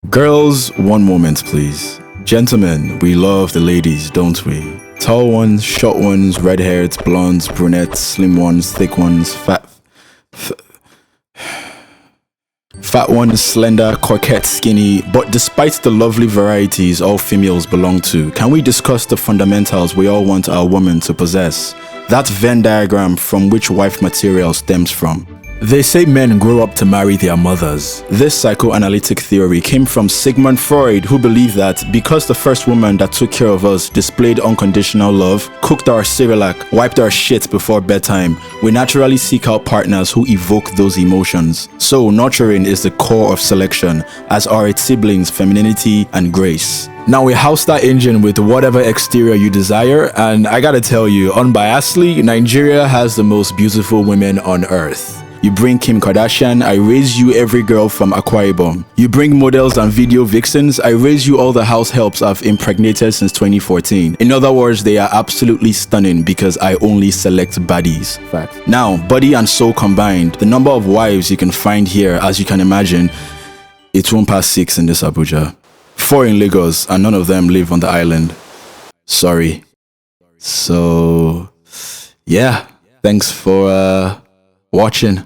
Girls, one moment, please. Gentlemen, we love the ladies, don't we? Tall ones, short ones, red-haired, blondes, brunettes, slim ones, thick ones, fat ones, slender, coquette, skinny. But despite the lovely varieties all females belong to, can we discuss the fundamentals we all want our woman to possess? That Venn diagram from which wife material stems from. They say men grow up to marry their mothers. This psychoanalytic theory came from Sigmund Freud, who believed that because the first woman that took care of us displayed unconditional love, cooked our Cerelac, wiped our shit before bedtime, we naturally seek out partners who evoke those emotions. So nurturing is the core of selection, as are its siblings femininity and grace. Now we house that engine with whatever exterior you desire, and I gotta tell you, unbiasedly, Nigeria has the most beautiful women on earth. You bring Kim Kardashian, I raise you every girl from Akwa Ibom. You bring models and video vixens, I raise you all the house helps I've impregnated since 2014. In other words, they are absolutely stunning because I only select baddies. Fact. Now, body and soul combined, the number of wives you can find here, as you can imagine, it won't pass 6 in this Abuja. 4 in Lagos, and none of them live on the island. Sorry. So, yeah, thanks for watching.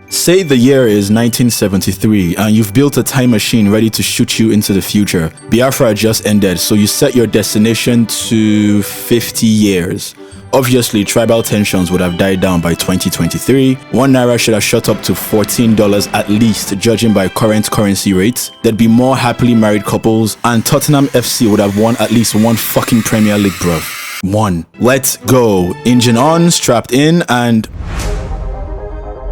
Say the year is 1973 and you've built a time machine ready to shoot you into the future. Biafra just ended, so you set your destination to 50 years. Obviously, tribal tensions would have died down by 2023. 1 naira should have shot up to $14 at least, judging by current currency rates. There'd be more happily married couples, and Tottenham FC would have won at least 1 fucking Premier League, bruv. 1. Let's go. Engine on, strapped in, and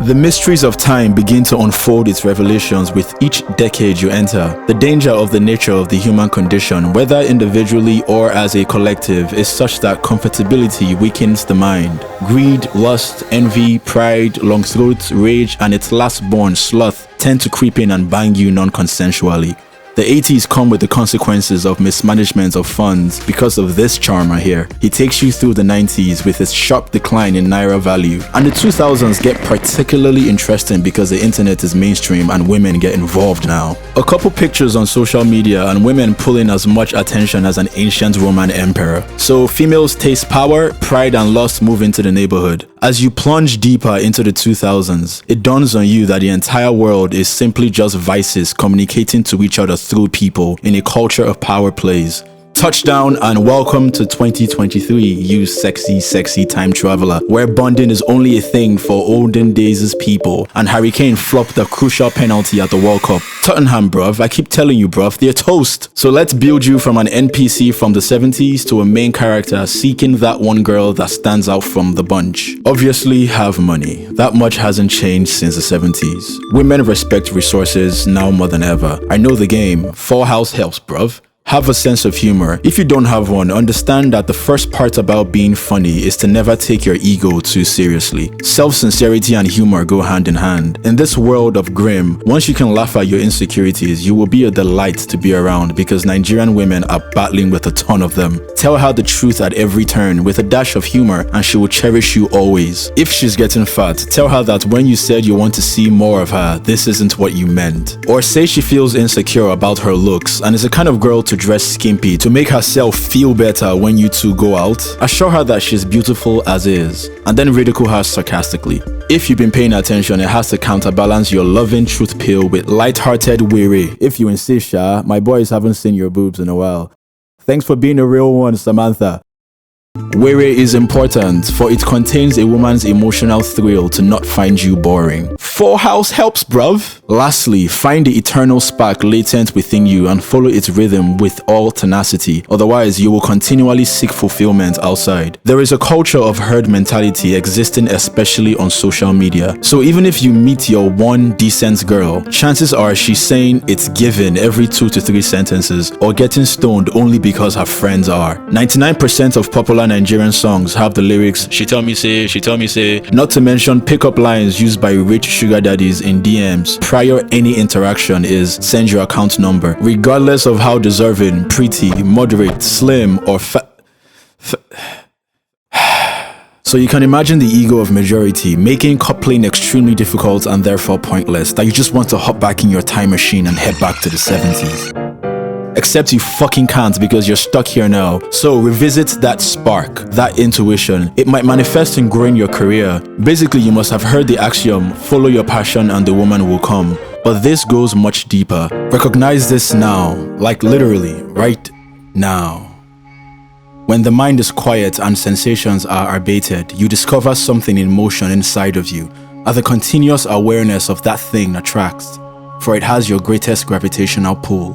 the mysteries of time begin to unfold its revelations with each decade you enter. The danger of the nature of the human condition, whether individually or as a collective, is such that comfortability weakens the mind. Greed, lust, envy, pride, long throat, rage, and its last born, sloth, tend to creep in and bang you non-consensually. The 80s come with the consequences of mismanagement of funds because of this charmer here. He takes you through the 90s with its sharp decline in naira value. And the 2000s get particularly interesting because the internet is mainstream and women get involved now. A couple pictures on social media and women pulling as much attention as an ancient Roman emperor. So females taste power, pride and lust move into the neighborhood. As you plunge deeper into the 2000s, it dawns on you that the entire world is simply just vices communicating to each other through people in a culture of power plays. Touchdown and welcome to 2023, you sexy time traveler, where bonding is only a thing for olden days' people, and Harry Kane flopped the crucial penalty at the World Cup. Tottenham, bruv, I keep telling you, bruv, they're toast. So let's build you from an NPC from the 70s to a main character seeking that one girl that stands out from the bunch. Obviously, have money. That much hasn't changed since the 70s. Women respect resources now more than ever. I know the game. Full house helps, bruv. Have a sense of humor. If you don't have one, understand that the first part about being funny is to never take your ego too seriously. Self-sincerity and humor go hand in hand. In this world of grim, once you can laugh at your insecurities, you will be a delight to be around because Nigerian women are battling with a ton of them. Tell her the truth at every turn with a dash of humor and she will cherish you always. If she's getting fat, tell her that when you said you want to see more of her, this isn't what you meant. Or say she feels insecure about her looks and is the kind of girl to dress skimpy to make herself feel better when you two go out. Assure her that she's beautiful as is, and then ridicule her sarcastically. If you've been paying attention, it has to counterbalance your loving truth pill with light-hearted weary. If you insist, my boys haven't seen your boobs in a while. Thanks for being a real one, Samantha. Were is important, for it contains a woman's emotional thrill to not find you boring. Full house helps, bruv. Lastly, find the eternal spark latent within you and follow its rhythm with all tenacity. Otherwise, you will continually seek fulfillment outside. There is a culture of herd mentality existing especially on social media. So even if you meet your one decent girl, chances are she's saying it's given every 2 to 3 sentences or getting stoned only because her friends are. 99% of popular Nigerian songs have the lyrics, she tell me say, not to mention pickup lines used by rich sugar daddies in DMs prior any interaction is send your account number, regardless of how deserving, pretty, moderate, slim, or fat. So you can imagine the ego of majority, making coupling extremely difficult and therefore pointless, that you just want to hop back in your time machine and head back to the 70s. Except you fucking can't because you're stuck here now. So revisit that spark, that intuition. It might manifest in growing your career. Basically, you must have heard the axiom, follow your passion and the woman will come. But this goes much deeper. Recognize this now, like literally, right now. When the mind is quiet and sensations are abated, you discover something in motion inside of you, and the continuous awareness of that thing attracts, for it has your greatest gravitational pull.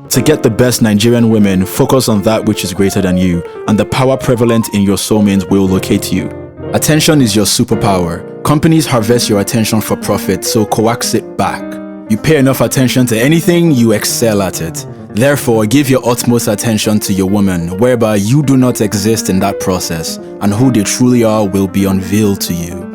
To get the best Nigerian women, focus on that which is greater than you, and the power prevalent in your soulmate will locate you. Attention is your superpower. Companies harvest your attention for profit, so coax it back. You pay enough attention to anything, you excel at it. Therefore, give your utmost attention to your woman, whereby you do not exist in that process, and who they truly are will be unveiled to you.